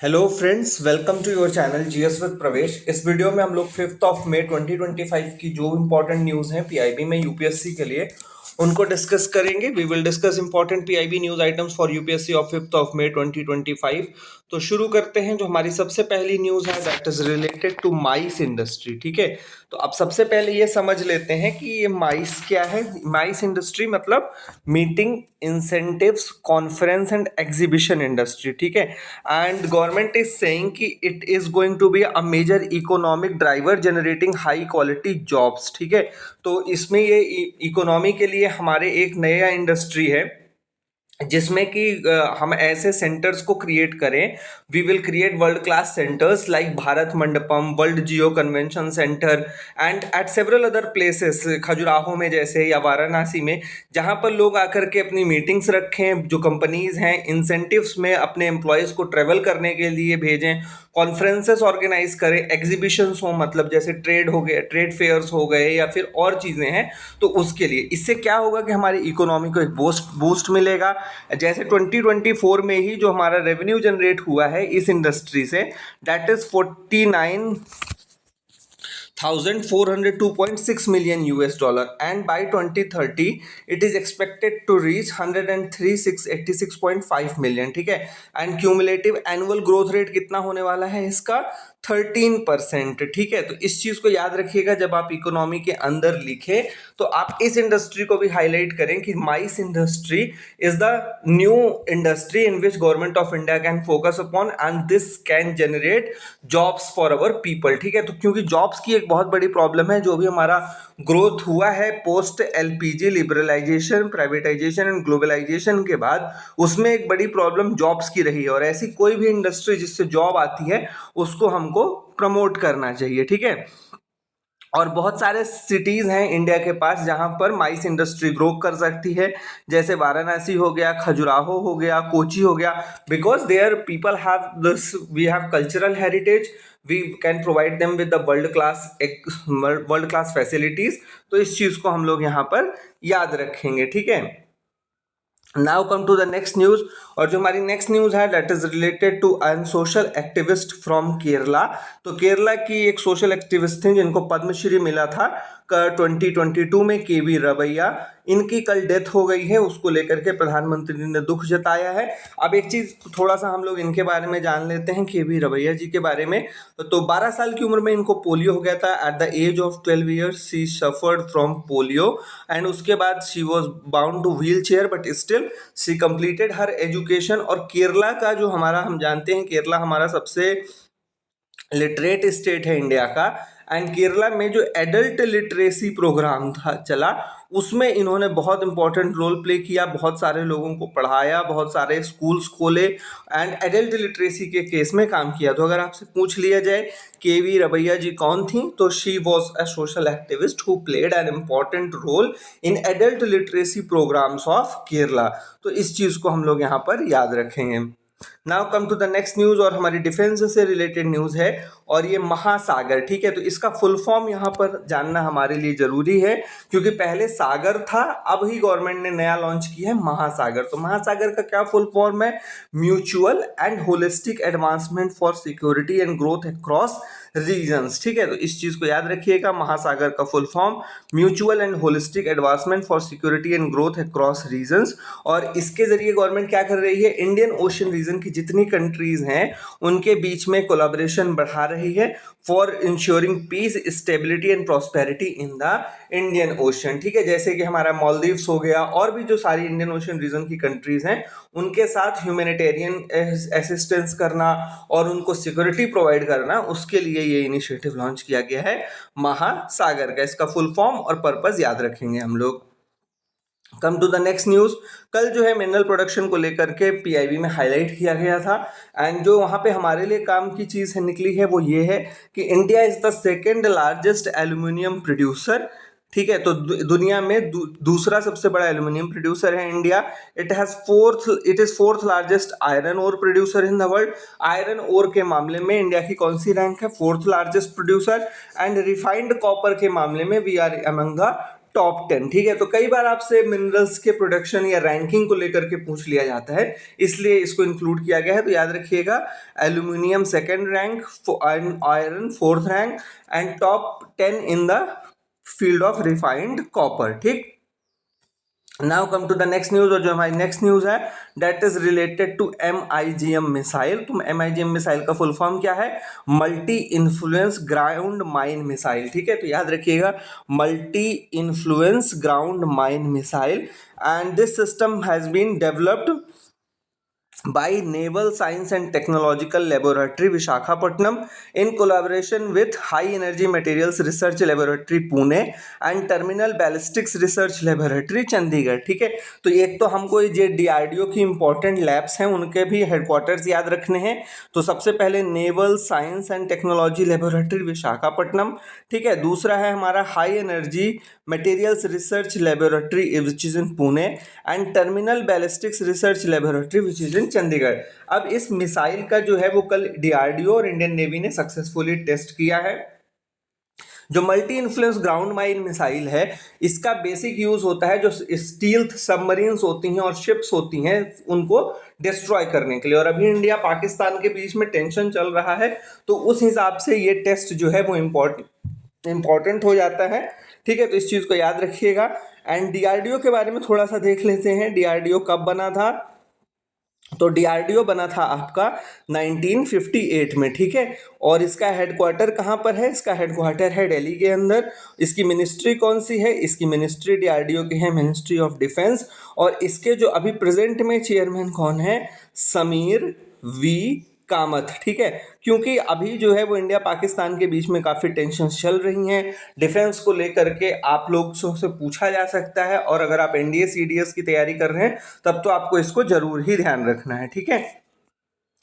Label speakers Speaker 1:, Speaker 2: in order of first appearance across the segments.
Speaker 1: Hello friends, welcome to your channel GS with Pravesh. इस video में हम लोग 5 मई 2025 की जो इंपॉर्टेंट न्यूज़ हैं पीआईबी में यूपीएससी के लिए उनको डिस्कस करेंगे। We will discuss important PIB news items for UPSC of 5 May 2025। तो शुरू करते हैं। जो हमारी सबसे पहली न्यूज़ है that is related to MICE industry. ठीक है, तो अब सबसे पहले ये समझ लेते हैं कि ये माइस क्या है। माइस इंडस्ट्री मतलब meeting, incentives, conference and exhibition industry. ठीक है, and government is saying कि it is going to be a major economic driver generating high quality jobs। ठीक है, तो इसमें ये इकोनॉमी के लिए हमारे एक नया इंडस्ट्री है जिसमें कि हम ऐसे सेंटर्स को क्रिएट करें। We will create world class centres like Bharat Mandapam, world Jio convention centre and at several other places, Khajuraho में जैसे या वाराणसी में, जहां पर लोग आकर के अपनी मीटिंग्स रखें। जो कंपनीज हैं इंसेंटिव्स में अपने एम्प्लॉयज़ को ट्रेवल करने के लिए भेजें, कॉन्फ्रेंसेस ऑर्गेनाइज करें, एग्जीबिशंस हो, मतलब जैसे ट्रेड हो गए, ट्रेड फेयर्स हो गए या फिर और चीज़ें हैं। तो उसके लिए इससे क्या होगा कि हमारी इकोनॉमी को एक बूस्ट मिलेगा। जैसे 2024 में ही जो हमारा रेवेन्यू जनरेट हुआ है इस industry say that is 49,402.6 million US dollar, and by 2030 it is expected to reach 103,686.5 million। ठीक है, and cumulative annual growth rate कितना होने वाला है इसका? 13%। ठीक है, तो इस चीज को याद रखिएगा जब आप इकोनॉमी के अंदर लिखे तो आप इस इंडस्ट्री को भी हाईलाइट करें कि MICE industry is the new industry in which government of India can focus upon and this can generate jobs for our people. ठीक है, तो क्योंकि जॉब्स की एक बहुत बड़ी प्रॉब्लम है, जो भी हमारा ग्रोथ हुआ है post LPG liberalisation, privatisation and globalisation के बाद, उसमें एक बड़ी प्रॉब्लम जॉब्स की रही है। और ऐसी कोई भी इंडस्ट्री जिससे जॉब आती है उसको हमको प्रमोट करना चाहिए। ठीक है, और बहुत सारे सिटीज़ हैं इंडिया के पास जहां पर माइस इंडस्ट्री ग्रो कर सकती है, जैसे वाराणसी हो गया, खजुराहो हो गया, कोची हो गया, because there people have this, we have cultural heritage, we can provide them with the world class facilities. तो इस चीज़ को हम लोग यहाँ पर याद रखेंगे। ठीक है, now come to the next news. और जो हमारी नेक्स्ट न्यूज है that is related to an social activist from Kerala. तो केरला की एक सोशल एक्टिविस्ट थी जिनको पद्मश्री मिला था 2022 में, केवी रवैया। इनकी कल डेथ हो गई है, उसको लेकर के प्रधानमंत्री ने दुख जताया है। अब एक चीज थोड़ा सा हम लोग इनके बारे में जान लेते हैं, केवी रवैया जी के बारे में। तो 12 साल की उम्र में इनको पोलियो हो गया था। At the age of 12 years she suffered from polio and उसके बाद she was bound to wheel chair but still she completed her education. और केरला का जो हमारा, हम जानते हैं केरला हमारा सबसे लिटरेट स्टेट है इंडिया का, एंड केरला में जो एडल्ट लिटरेसी प्रोग्राम था चला, उसमें इन्होंने बहुत इंपॉर्टेंट रोल प्ले किया, बहुत सारे लोगों को पढ़ाया, बहुत सारे स्कूल्स खोले एंड एडल्ट लिटरेसी के केस में काम किया। तो अगर आपसे पूछ लिया जाए केवी रवैया जी कौन थी, तो she was a social activist who played an important role in adult literacy programmes of Kerala. तो इस चीज़ को हम लोग यहाँ पर याद रखेंगे। Now come to the next news, और हमारी डिफेंस से रिलेटेड न्यूज है, और ये महासागर। ठीक है, तो इसका फुल फॉर्म यहाँ पर जानना हमारे लिए जरूरी है, क्योंकि पहले सागर था, अब ही गवर्नमेंट ने नया लॉन्च किया है महासागर। तो महासागर का क्या फुल फॉर्म है? Mutual and holistic advancement for security and growth across regions. ठीक है, तो इस चीज को याद रखिएगा, महासागर का full form mutual and holistic advancement for security and growth across regions. और इसके जरिए गवर्नमेंट क्या कर रही है? इंडियन ओशन रीजन की जितनी कंट्रीज हैं उनके बीच में कोलैबोरेशन बढ़ा रही है for ensuring peace, stability and prosperity in the Indian Ocean. ठीक है, जैसे कि हमारा मालदीव्स हो गया, और भी जो सारी इंडियन ओशन रीजन की कंट्रीज हैं उनके साथ ह्यूमैनिटेरियन असिस्टेंस करना और उनको सिक्योरिटी प्रोवाइड करना, उसके लिए ये इनिशिएटिव लॉन्च किया गया है महासागर का। इसका फुल फॉर्म और पर्पस याद रखेंगे हम लोग। Come to the next news. कल जो है मिनरल प्रोडक्शन को लेकर के पीआईबी में हाईलाइट किया गया था, एंड जो वहाँ पे हमारे लिए काम की चीज़ है निकली है वो ये है कि India is the second largest aluminium producer. ठीक है, तो दुनिया में दूसरा सबसे बड़ा एल्यूमिनियम प्रोड्यूसर है India. It is fourth largest iron ore producer in the world. Iron ore के मामले में इंडिया की कौन सी रैंक है? Fourth largest producer. And refined copper के मामले में we are among the top 10, ठीक है। तो कई बार आपसे मिनरल्स के प्रोडक्शन या रैंकिंग को लेकर के पूछ लिया जाता है, इसलिए इसको इंक्लूड किया गया है। तो याद रखिएगा, aluminium second rank, iron fourth rank and top 10 in the field of refined copper, ठीक। Now come to the next news, और जो हमारी नेक्स्ट न्यूज है that is related to MIGM missile. तो MIGM मिसाइल का फुल फॉर्म क्या है? Multi influence ground mine missile, ठीक है। तो याद रखिएगा, multi influence ground mine missile, and this system has been developed by Naval Science and Technological Laboratory Visakhapatnam in collaboration with High Energy Materials Research Laboratory Pune and Terminal Ballistics Research Laboratory Chandigarh, ठीक है। तो एक तो हमको ये DRDO की important labs हैं उनके भी हेडक्वार्टर्स याद रखने हैं। तो सबसे पहले naval science and technology laboratory Visakhapatnam, ठीक है। दूसरा है हमारा high energy materials research laboratory which is in Pune and terminal ballistics research laboratory which is in Chandigarh. अब इस मिसाइल का जो है वो कल DRDO और इंडियन नेवी ने सक्सेसफुली टेस्ट किया है। जो multi influence ground mine missile है, इसका बेसिक यूज होता है जो स्टील्थ सबमरीन्स होती हैं और शिप्स होती हैं उनको डिस्ट्रॉय करने के लिए। और अभी इंडिया पाकिस्तान के बीच में टेंशन चल रहा है, तो उस हिसाब से ये टेस्ट जो है वो इम्पोर्टेंट हो जाता है, ठीक है। तो इस चीज़ को याद रखिएगा। एंड DRDO के बारे में थोड़ा सा देख लेते हैं, DRDO कब बना था। तो DRDO बना था आपका 1958 में, ठीक है। और इसका हेडक्वार्टर कहाँ पर है? इसका हेडक्वार्टर है दिल्ली के अंदर। इसकी मिनिस्ट्री कौन सी है? इसकी मिनिस्ट्री DRDO की है मिनिस्ट्री ऑफ डिफेंस। और इसके जो अभी प्रेजेंट में चेयरमैन कौन है? समीर V कामत, ठीक है। क्योंकि अभी जो है वो इंडिया पाकिस्तान के बीच में काफ़ी टेंशन चल रही हैं डिफेंस को लेकर के, आप लोग से पूछा जा सकता है। और अगर आप NDA CDS की तैयारी कर रहे हैं तब तो आपको इसको जरूर ही ध्यान रखना है, ठीक है।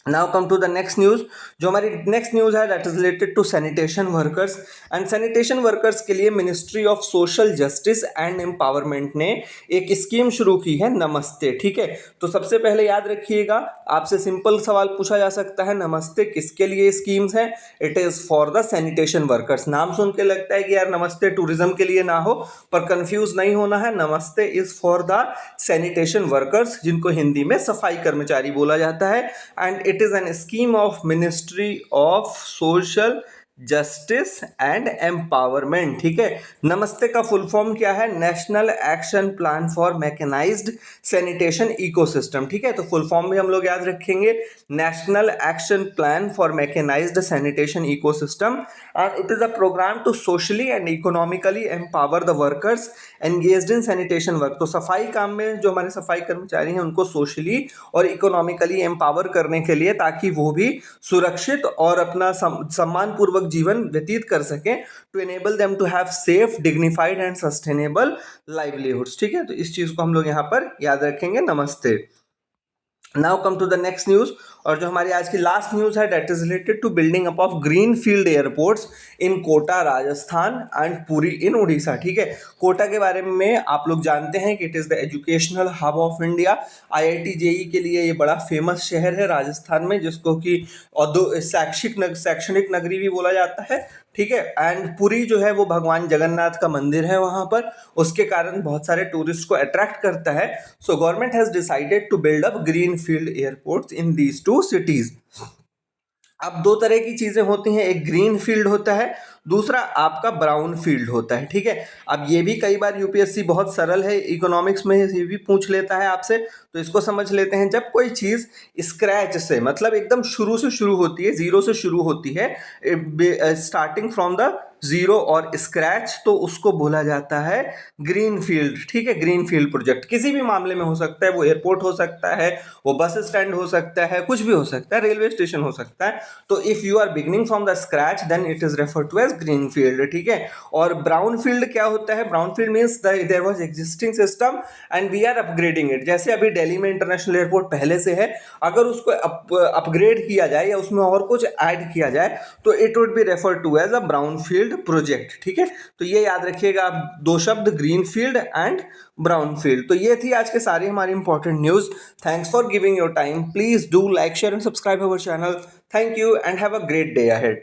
Speaker 1: Now come to the next news. जो हमारी नेक्स्ट न्यूज है that is related to sanitation workers. And sanitation workers के लिए ministry of social justice and empowerment ने एक स्कीम शुरू की है, नमस्ते, ठीक है। तो सबसे पहले याद रखिएगा, आपसे सिंपल सवाल पूछा जा सकता है, नमस्ते किसके लिए स्कीम्स है? It is for the sanitation workers. नाम सुन के लगता है कि यार नमस्ते टूरिज्म के लिए ना हो, पर कंफ्यूज नहीं होना है। NAMASTE is for the sanitation workers, जिनको हिंदी में सफाई कर्मचारी बोला जाता है। And it is an scheme of Ministry of Social justice and empowerment, ठीक है। नमस्ते का फुल फॉर्म क्या है? National action plan for mechanised sanitation ecosystem, ठीक है। तो फुल फॉर्म भी हम लोग याद रखेंगे, national action plan for mechanised sanitation ecosystem, and it is a programme to socially and economically empower the workers engaged in sanitation work. तो सफाई काम में जो हमारे सफाई कर्मचारी हैं उनको सोशली और इकोनॉमिकली एम्पावर करने के लिए, ताकि वो भी सुरक्षित और अपना सम्मानपूर्वक जीवन व्यतीत कर सकें, to enable them to have safe dignified and sustainable livelihoods, ठीक है। तो इस चीज को हम लोग यहाँ पर याद रखेंगे, नमस्ते। Now come to the next news, और जो हमारी आज की लास्ट न्यूज है that is related to building up of green field airports in Kota Rajasthan and Puri in Orissa, ठीक है। कोटा के बारे में आप लोग जानते हैं कि it is the educational hub of India. IIT JEE के लिए ये बड़ा फेमस शहर है राजस्थान में, जिसको कि शैक्षणिक नगरी भी बोला जाता है, ठीक है। एंड पुरी जो है वो भगवान जगन्नाथ का मंदिर है वहाँ पर, उसके कारण बहुत सारे टूरिस्ट को अट्रैक्ट करता है। So government has decided to build up green field airports in these 2 cities। अब 2 तरह की चीजें होती हैं, एक ग्रीन फील्ड होता है, दूसरा आपका ब्राउन फील्ड होता है, ठीक है। अब ये भी कई बार UPSC बहुत सरल है, इकोनॉमिक्स में ये भी पूछ लेता है आपसे, तो इसको समझ लेते हैं। जब कोई चीज स्क्रैच से, मतलब एकदम शुरू से शुरू होती है, जीरो से शुरू होती है, स्टार्टिंग फ्रॉम द जीरो और स्क्रैच, तो उसको बोला जाता है ग्रीन फील्ड, ठीक है। ग्रीन फील्ड प्रोजेक्ट किसी भी मामले में हो सकता है, वो एयरपोर्ट हो सकता है, वो बस स्टैंड हो सकता है, कुछ भी हो सकता है, रेलवे स्टेशन हो सकता है। तो if you are beginning from the scratch then it is referred to as green field, ठीक है। और ब्राउन फील्ड क्या होता है? Brown field means there was existing system and we are upgrading it. जैसे अभी दिल्ली में इंटरनेशनल एयरपोर्ट पहले से है, अगर उसको अपग्रेड किया जाए या उसमें और कुछ ऐड किया जाए तो it would be referred to as a brown field project, ठीक है। तो ये याद रखिएगा आप 2 शब्द, green field and brown field. तो ये थी आज के सारी हमारी important news. Thanks for giving your time. Please do like, share and subscribe our channel. Thank you and have a great day ahead.